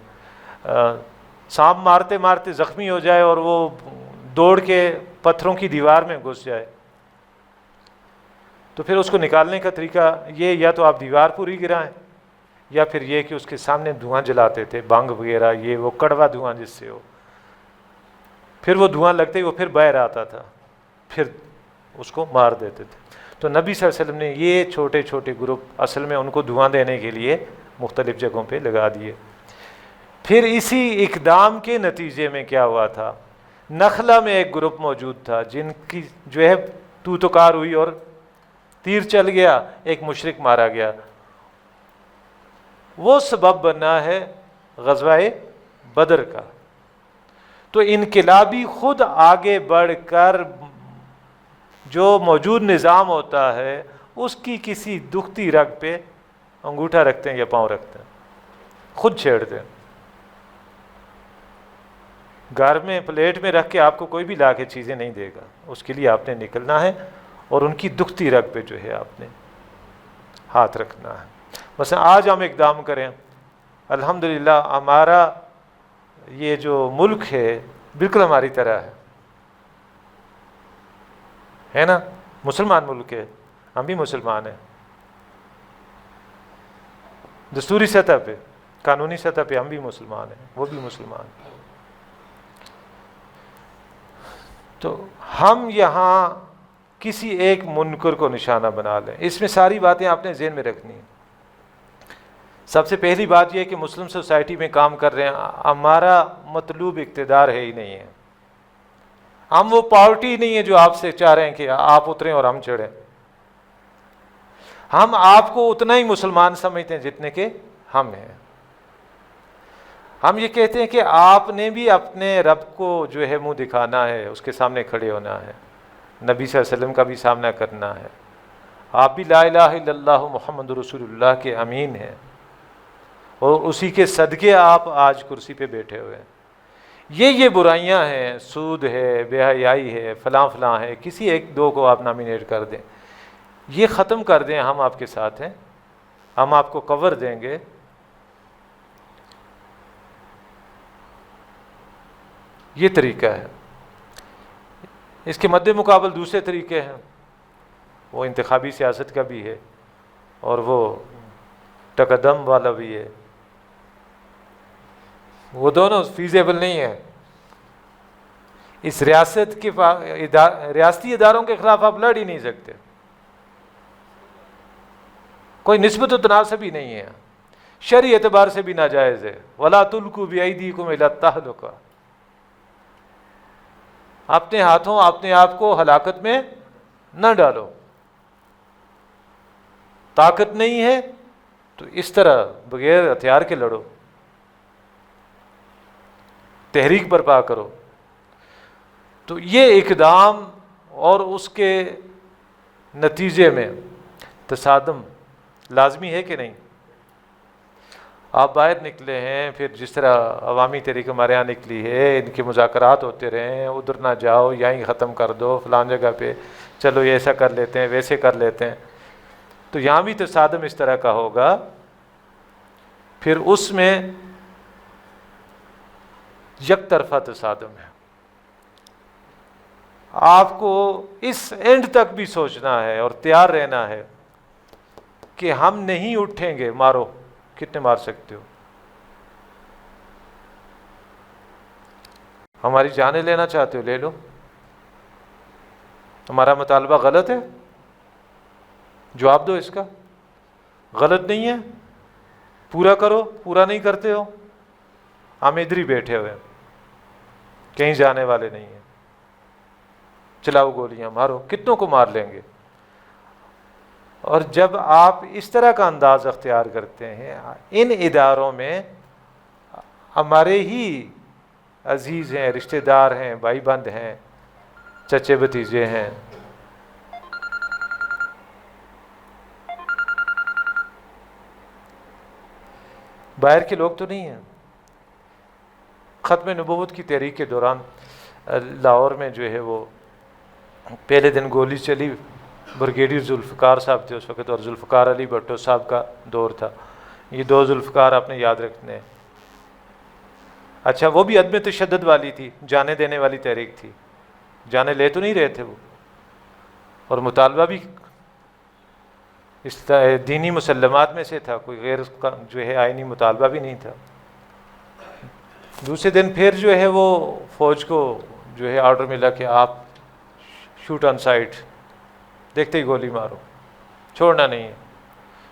سانپ مارتے مارتے زخمی ہو جائے اور وہ دوڑ کے پتھروں کی دیوار میں گھس جائے، تو پھر اس کو نکالنے کا طریقہ یہ، یا تو آپ دیوار پوری گرائیں، یا پھر یہ کہ اس کے سامنے دھواں جلاتے تھے، بانگ وغیرہ، یہ وہ کڑوا دھواں جس سے ہو، پھر وہ دھواں لگتے ہی وہ پھر باہر آتا تھا، پھر اس کو مار دیتے تھے۔ تو نبی صلی اللہ علیہ وسلم نے یہ چھوٹے چھوٹے گروپ اصل میں ان کو دھواں دینے کے لیے مختلف جگہوں پہ لگا دیے۔ پھر اسی اقدام کے نتیجے میں کیا ہوا تھا، نخلا میں ایک گروپ موجود تھا جن کی جو ہے تو کار ہوئی اور تیر چل گیا، ایک مشرک مارا گیا، وہ سبب بنا ہے غزوہ بدر کا۔ تو انقلابی خود آگے بڑھ کر جو موجود نظام ہوتا ہے اس کی کسی دکھتی رگ پہ انگوٹھا رکھتے ہیں یا پاؤں رکھتے ہیں، خود چھیڑتے ہیں۔ گھر میں پلیٹ میں رکھ کے آپ کو کوئی بھی لا کے چیزیں نہیں دے گا، اس کے لیے آپ نے نکلنا ہے اور ان کی دکھتی رگ پہ جو ہے آپ نے ہاتھ رکھنا ہے۔ مثلا آج ہم اقدام کریں، الحمدللہ ہمارا یہ جو ملک ہے بالکل ہماری طرح ہے نا، مسلمان ملک ہے، ہم بھی مسلمان ہیں، دستوری سطح پہ، قانونی سطح پہ ہم بھی مسلمان ہیں، وہ بھی مسلمان ہیں۔ تو ہم یہاں کسی ایک منکر کو نشانہ بنا لیں، اس میں ساری باتیں آپ نے ذہن میں رکھنی ہیں۔ سب سے پہلی بات یہ کہ مسلم سوسائٹی میں کام کر رہے ہیں، ہمارا مطلوب اقتدار ہے ہی نہیں ہے، ہم وہ پارٹی نہیں ہے جو آپ سے چاہ رہے ہیں کہ آپ اتریں اور ہم چڑھیں۔ ہم آپ کو اتنا ہی مسلمان سمجھتے ہیں جتنے کہ ہم ہیں۔ ہم یہ کہتے ہیں کہ آپ نے بھی اپنے رب کو جو ہے منہ دکھانا ہے، اس کے سامنے کھڑے ہونا ہے، نبی صلی اللہ علیہ وسلم کا بھی سامنا کرنا ہے، آپ بھی لا الہ الا اللہ محمد رسول اللہ کے امین ہیں، اور اسی کے صدقے آپ آج کرسی پہ بیٹھے ہوئے ہیں۔ یہ برائیاں ہیں، سود ہے، بے حیائی ہے، فلاں فلاں ہے، کسی ایک دو کو آپ نامینیٹ کر دیں، یہ ختم کر دیں، ہم آپ کے ساتھ ہیں، ہم آپ کو کور دیں گے۔ یہ طریقہ ہے۔ اس کے مد مقابل دوسرے طریقے ہیں، وہ انتخابی سیاست کا بھی ہے اور وہ تقدم والا بھی ہے، وہ دونوں فیزیبل نہیں ہیں۔ اس ریاست کے ریاستی اداروں کے خلاف آپ لڑ ہی نہیں سکتے، کوئی نسبت و تناسب ہی نہیں ہے، شرعی اعتبار سے بھی ناجائز ہے۔ وَلَا تُلْقُوا بِأَيْدِيكُمْ إِلَى التَّهْلُكَةِ، اپنے ہاتھوں اپنے آپ کو ہلاکت میں نہ ڈالو۔ طاقت نہیں ہے تو اس طرح بغیر ہتھیار کے لڑو، تحریک برپا کرو۔ تو یہ اقدام اور اس کے نتیجے میں تصادم لازمی ہے کہ نہیں؟ آپ باہر نکلے ہیں، پھر جس طرح عوامی تحریک ہمارے یہاں نکلی ہے، ان کے مذاکرات ہوتے رہے ہیں، ادھر نہ جاؤ، یہیں ختم کر دو، فلان جگہ پہ چلو یہ ایسا کر لیتے ہیں، ویسے کر لیتے ہیں، تو یہاں بھی تصادم اس طرح کا ہوگا۔ پھر اس میں یک طرفہ تصادم ہے۔ آپ کو اس اینڈ تک بھی سوچنا ہے اور تیار رہنا ہے کہ ہم نہیں اٹھیں گے، مارو، کتنے مار سکتے ہو، ہماری جانیں لینا چاہتے ہو لے لو، ہمارا مطالبہ غلط ہے، جواب دو اس کا، غلط نہیں ہے، پورا کرو، پورا نہیں کرتے ہو، ہم ادھر ہی بیٹھے ہوئے ہیں، کہیں جانے والے نہیں ہیں، چلاؤ گولیاں، مارو، کتنوں کو مار لیں گے۔ اور جب آپ اس طرح کا انداز اختیار کرتے ہیں، ان اداروں میں ہمارے ہی عزیز ہیں، رشتہ دار ہیں، بھائی بند ہیں، چچے بھتیجے ہیں، باہر کے لوگ تو نہیں ہیں۔ ختم نبوت کی تحریک کے دوران لاہور میں جو ہے وہ پہلے دن گولی چلی، بریگیڈیئر ذوالفقار صاحب تھے اس وقت، اور ذوالفقار علی بھٹو صاحب کا دور تھا۔ یہ دو ذوالفقار آپ نے یاد رکھنے ہیں۔ اچھا، وہ بھی عدم تشدد والی تھی، جانے دینے والی تحریک تھی، جانے لے تو نہیں رہے تھے وہ، اور مطالبہ بھی اس دینی مسلمات میں سے تھا، کوئی غیر جو ہے آئینی مطالبہ بھی نہیں تھا۔ دوسرے دن پھر جو ہے وہ فوج کو جو ہے آرڈر ملا کہ آپ شوٹ آن سائٹ، دیکھتے ہی گولی مارو، چھوڑنا نہیں ہے۔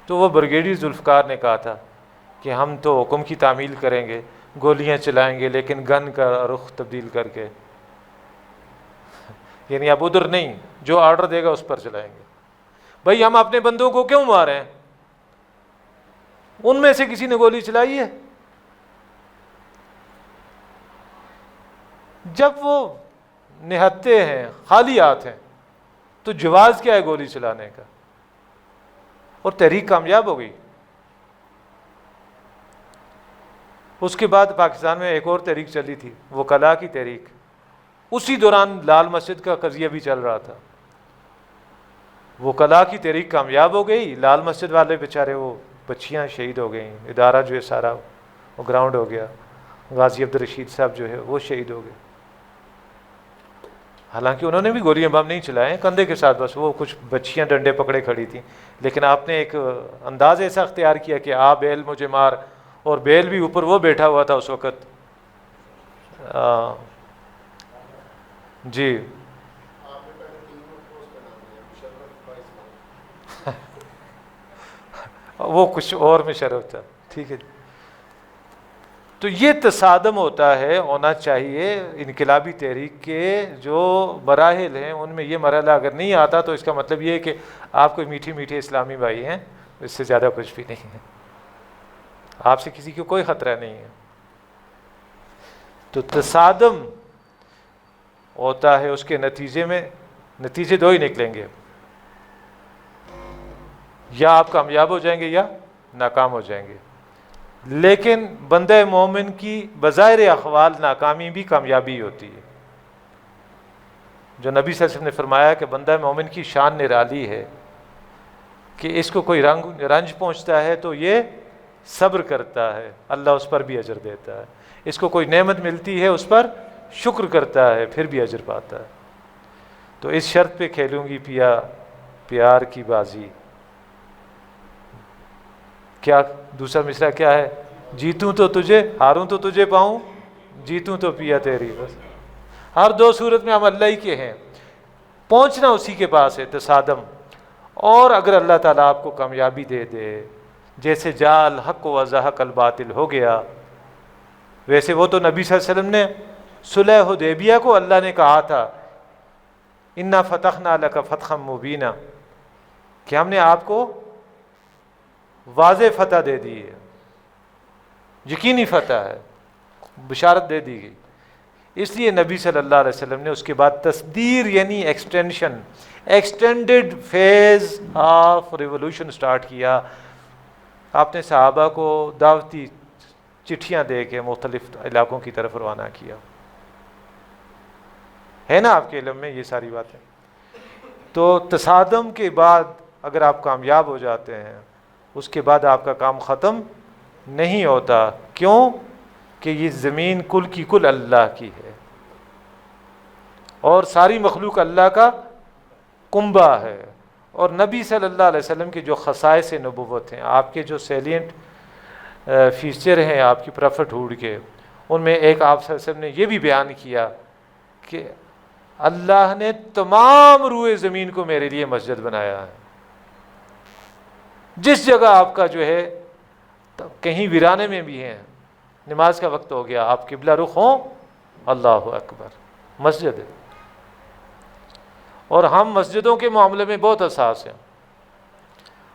تو وہ بریگیڈیئر ذوالفقار نے کہا تھا کہ ہم تو حکم کی تعمیل کریں گے، گولیاں چلائیں گے، لیکن گن کا رخ تبدیل کر کے، یعنی اب ادھر نہیں، جو آرڈر دے گا اس پر چلائیں گے۔ بھائی ہم اپنے بندوں کو کیوں ماریں؟ ان میں سے کسی نے گولی چلائی ہے؟ جب وہ نہتے ہیں، خالی ہاتھ ہیں، تو جواز کیا ہے گولی چلانے کا؟ اور تحریک کامیاب ہو گئی۔ اس کے بعد پاکستان میں ایک اور تحریک چلی تھی، وکلاء کی تحریک، اسی دوران لال مسجد کا قضیہ بھی چل رہا تھا۔ وکلاء کی تحریک کامیاب ہو گئی، لال مسجد والے بیچارے وہ بچیاں شہید ہو گئیں، ادارہ جو ہے سارا وہ گراؤنڈ ہو گیا، غازی عبدالرشید صاحب جو ہے وہ شہید ہو گئے۔ حالانکہ انہوں نے بھی گولیاں بم نہیں چلائے، کندھے کے ساتھ، بس وہ کچھ بچیاں ڈنڈے پکڑے کھڑی تھیں، لیکن آپ نے ایک انداز ایسا اختیار کیا کہ آ بیل مجھے مار، اور بیل بھی اوپر وہ بیٹھا ہوا تھا اس وقت، جی وہ کچھ اور مشرف تھا، ٹھیک ہے۔ تو یہ تصادم ہوتا ہے، ہونا چاہیے۔ انقلابی تحریک کے جو مراحل ہیں ان میں یہ مرحلہ اگر نہیں آتا تو اس کا مطلب یہ ہے کہ آپ کوئی میٹھے میٹھے اسلامی بھائی ہیں، اس سے زیادہ کچھ بھی نہیں ہے، آپ سے کسی کو کوئی خطرہ نہیں ہے۔ تو تصادم ہوتا ہے، اس کے نتیجے میں نتیجے دو ہی نکلیں گے، یا آپ کامیاب ہو جائیں گے یا ناکام ہو جائیں گے۔ لیکن بندہ مومن کی بظاہر احوال ناکامی بھی کامیابی ہوتی ہے۔ جو نبی صلی اللہ علیہ وسلم نے فرمایا کہ بندہ مومن کی شان نرالی ہے، کہ اس کو کوئی رنج پہنچتا ہے تو یہ صبر کرتا ہے، اللہ اس پر بھی اجر دیتا ہے۔ اس کو کوئی نعمت ملتی ہے اس پر شکر کرتا ہے، پھر بھی اجر پاتا ہے۔ تو اس شرط پہ کھیلوں گی پیا پیار کی بازی۔ کیا دوسرا مصرع کیا ہے؟ جیتوں تو تجھے، ہاروں تو تجھے پاؤں، جیتوں تو پیا تیری۔ بس ہر دو صورت میں ہم اللہ ہی کے ہیں، پہنچنا اسی کے پاس ہے، تصادم۔ اور اگر اللہ تعالیٰ آپ کو کامیابی دے دے، جیسے جا الحق و زہق الباطل ہو گیا، ویسے وہ تو نبی صلی اللہ علیہ وسلم نے صلح حدیبیہ کو اللہ نے کہا تھا انا فتحنا لک فتحا مبینا، کہ ہم نے آپ کو واضح فتح دے دی ہے، یقینی فتح ہے، بشارت دے دی گئی۔ اس لیے نبی صلی اللہ علیہ وسلم نے اس کے بعد تصدیر یعنی extended phase of revolution start کیا۔ آپ نے صحابہ کو دعوتی چٹھیاں دے کے مختلف علاقوں کی طرف روانہ کیا، ہے نا آپ کے علم میں یہ ساری باتیں۔ تو تصادم کے بعد اگر آپ کامیاب ہو جاتے ہیں، اس کے بعد آپ کا کام ختم نہیں ہوتا۔ کیوں؟ کہ یہ زمین کل کی کل اللہ کی ہے، اور ساری مخلوق اللہ کا کنبہ ہے۔ اور نبی صلی اللہ علیہ وسلم کے جو خصائص نبوت ہیں، آپ کے جو سیلینٹ فیچر ہیں آپ کی پرافٹ ہوڈ کے، ان میں ایک آپ صلی اللہ علیہ وسلم نے یہ بھی بیان کیا کہ اللہ نے تمام روئے زمین کو میرے لیے مسجد بنایا ہے۔ جس جگہ آپ کا جو ہے کہیں ویرانے میں بھی ہیں، نماز کا وقت ہو گیا، آپ قبلہ رخ ہوں، اللہ اکبر، مسجد ہے۔ اور ہم مسجدوں کے معاملے میں بہت حساس ہیں۔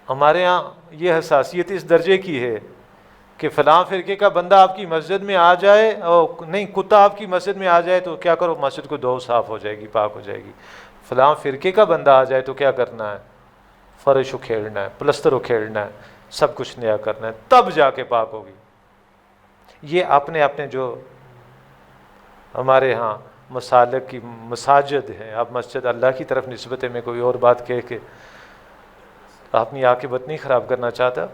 ہمارے ہاں یہ حساسیت اس درجے کی ہے کہ فلاں فرقے کا بندہ آپ کی مسجد میں آ جائے، اور نہیں، کتا آپ کی مسجد میں آ جائے تو کیا کرو، مسجد کو دو، صاف ہو جائے گی، پاک ہو جائے گی۔ فلاں فرقے کا بندہ آ جائے تو کیا کرنا ہے؟ فرش اکھیڑنا ہے، پلستر اکھیڑنا ہے، سب کچھ نیا کرنا ہے، تب جا کے پاک ہوگی۔ یہ اپنے اپنے جو ہمارے ہاں مسالک کی مساجد ہیں، اب مسجد اللہ کی طرف نسبت ہے، میں کوئی اور بات کہہ کے اپنی عاقبت نہیں خراب کرنا چاہتا،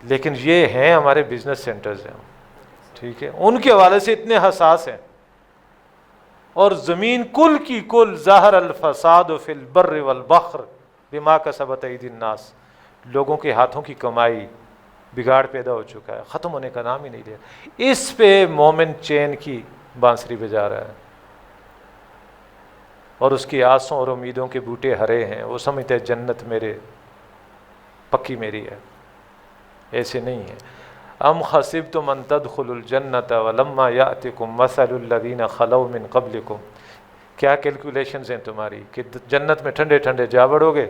لیکن یہ ہیں ہمارے بزنس سینٹرز ہیں، ٹھیک ہے، ان کے حوالے سے اتنے حساس ہیں. اور زمین کل کی کل ظاہر الفساد فی البر والبحر بما کسبت ایدی الناس، لوگوں کے ہاتھوں کی کمائی بگاڑ پیدا ہو چکا ہے، ختم ہونے کا نام ہی نہیں لیا. اس پہ مومن چین کی بانسری بجا رہا ہے، اور اس کی آسوں اور امیدوں کے بوٹے ہرے ہیں، وہ سمجھتے ہیں جنت میرے پکی میری ہے. ایسے نہیں ہے. ام حسبتم ان تدخلوا الجنۃ ولما یأتکم مثل الذین خلوا من قبلکم، کیا کیلکولیشنز ہیں تمہاری کہ جنت میں ٹھنڈے ٹھنڈے جا بڑھو گے؟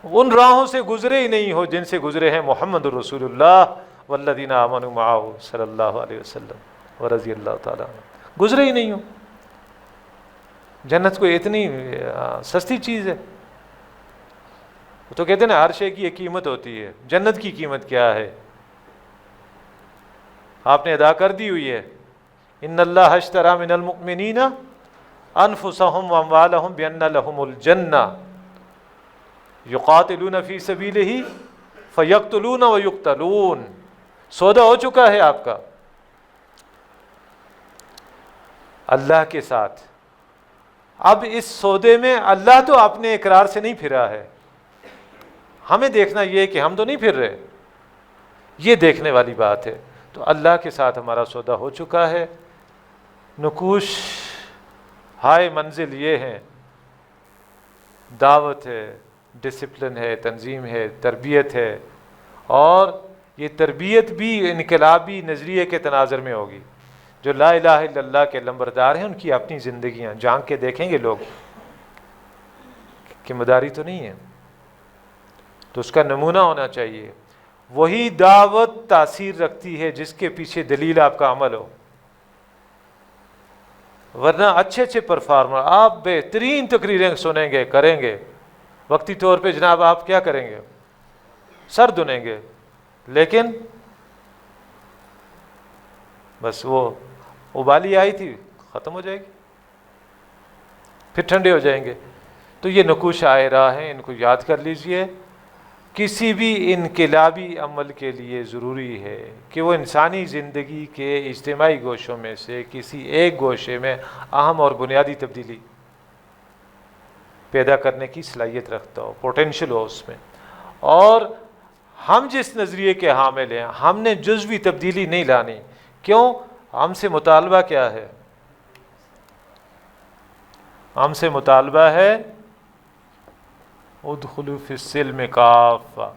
ان راہوں سے گزرے ہی نہیں ہو جن سے گزرے ہیں محمد رسول اللہ والذین آمنوا معہ صلی اللہ علیہ وسلم ورضی اللہ تعالیٰ عنہ، گزرے ہی نہیں ہو. جنت کوئی اتنی سستی چیز ہے؟ تو کہتے ہیں نا ہر شے کی ایک قیمت ہوتی ہے، جنت کی قیمت کیا ہے آپ نے ادا کر دی ہوئی ہے. ان اللہ اشتری من المؤمنین انفسهم واموالهم بان لهم الجنہ یقاتلون فی سبیلہ فیقتلون ویقتلون. سودا ہو چکا ہے آپ کا اللہ کے ساتھ. اب اس سودے میں اللہ تو اپنے اقرار سے نہیں پھرا ہے، ہمیں دیکھنا یہ کہ ہم تو نہیں پھر رہے، یہ دیکھنے والی بات ہے. تو اللہ کے ساتھ ہمارا سودا ہو چکا ہے. نقوش ہائے منزل یہ ہیں، دعوت ہے، ڈسپلن ہے، تنظیم ہے، تربیت ہے، اور یہ تربیت بھی انقلابی نظریے کے تناظر میں ہوگی. جو لا الہ الا اللہ کے لمبردار ہیں ان کی اپنی زندگیاں جھانک کے دیکھیں گے لوگ کہ مداری تو نہیں ہے، تو اس کا نمونہ ہونا چاہیے. وہی دعوت تاثیر رکھتی ہے جس کے پیچھے دلیل آپ کا عمل ہو، ورنہ اچھے اچھے پرفارمر آپ بہترین تقریریں سنیں گے کریں گے، وقتی طور پہ جناب آپ کیا کریں گے؟ سر دھنیں گے، لیکن بس وہ ابالی آئی تھی ختم ہو جائے گی، پھر ٹھنڈے ہو جائیں گے. تو یہ نقوش آئے راہ ہیں، ان کو یاد کر لیجئے. کسی بھی انقلابی عمل کے لیے ضروری ہے کہ وہ انسانی زندگی کے اجتماعی گوشوں میں سے کسی ایک گوشے میں اہم اور بنیادی تبدیلی پیدا کرنے کی صلاحیت رکھتا ہو، پوٹینشل ہو اس میں. اور ہم جس نظریے کے حامل ہیں ہم نے جزوی تبدیلی نہیں لانی. کیوں؟ ہم سے مطالبہ کیا ہے؟ ہم سے مطالبہ ہے ادخلوا فی السلم کافہ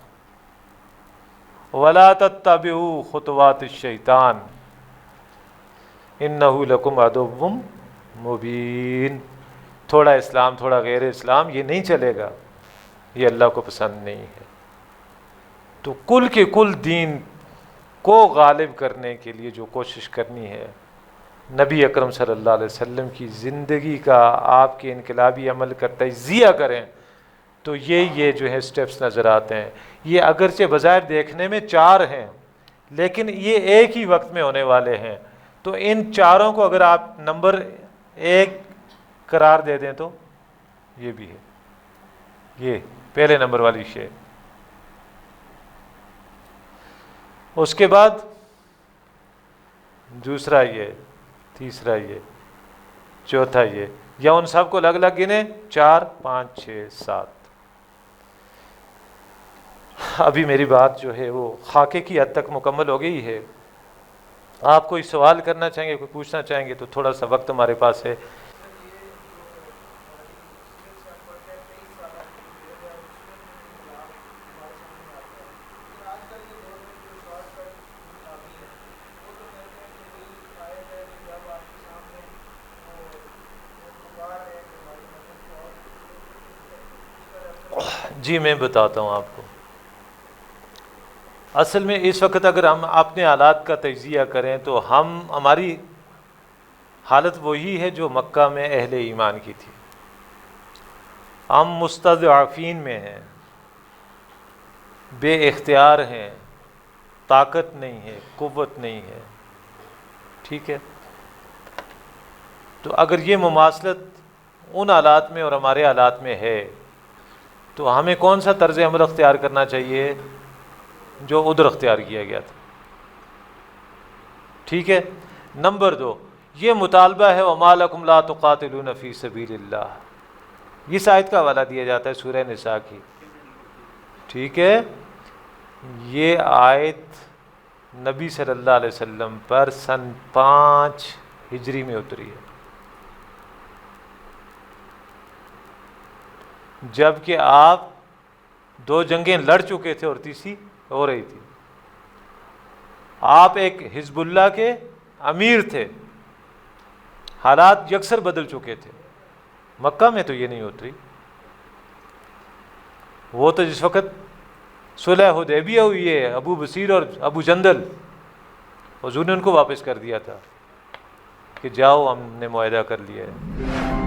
ولا تتبعوا خطوات الشیطان انہ لکم عدو مبین. تھوڑا اسلام تھوڑا غیر اسلام یہ نہیں چلے گا، یہ اللہ کو پسند نہیں ہے. تو کل کے کل دین کو غالب کرنے کے لیے جو کوشش کرنی ہے، نبی اکرم صلی اللہ علیہ وسلم کی زندگی کا آپ کے انقلابی عمل کا تجزیہ کریں تو یہ جو ہے سٹیپس نظر آتے ہیں. یہ اگرچہ بظاہر دیکھنے میں 4 ہیں لیکن یہ ایک ہی وقت میں ہونے والے ہیں. تو ان 4 کو اگر آپ نمبر 1 قرار دے دیں تو یہ بھی ہے، یہ پہلے نمبر والی شے. اس کے بعد دوسرا یہ، تیسرا یہ، چوتھا یہ، یا ان سب کو الگ الگ گنے 4 5 6 7. ابھی میری بات جو ہے وہ خاکے کی حد تک مکمل ہو گئی ہے. آپ کوئی سوال کرنا چاہیں گے، کوئی پوچھنا چاہیں گے تو تھوڑا سا وقت ہمارے پاس ہے. جی میں بتاتا ہوں آپ کو. اصل میں اس وقت اگر ہم اپنے حالات کا تجزیہ کریں تو ہماری حالت وہی ہے جو مکہ میں اہل ایمان کی تھی. ہم مستضعفین میں ہیں، بے اختیار ہیں، طاقت نہیں ہے، قوت نہیں ہے، ٹھیک ہے؟ تو اگر یہ مماثلت ان حالات میں اور ہمارے حالات میں ہے تو ہمیں کون سا طرز عمل اختیار کرنا چاہیے جو ادھر اختیار کیا گیا تھا؟ ٹھیک ہے۔ نمبر 2، یہ مطالبہ ہے وَمَا لَكُمْ لَا تُقَاتِلُونَ فِي سَبِيلِ اللَّهِ، اس آیت کا حوالہ دیا جاتا ہے سورہ نساء کی، ٹھیک ہے؟ یہ آیت نبی صلی اللہ علیہ وسلم پر سن 5 ہجری میں اتری ہے، جب کہ آپ 2 جنگیں لڑ چکے تھے اور تیسری ہو رہی تھی۔ آپ ایک حزب اللہ کے امیر تھے، حالات یکسر بدل چکے تھے۔ مکہ میں تو یہ نہیں اتری، وہ تو جس وقت صلح حدیبیہ ہوئی ہے، ابو بصیر اور ابو جندل، حضور نے ان کو واپس کر دیا تھا کہ جاؤ ہم نے معاہدہ کر لیا ہے۔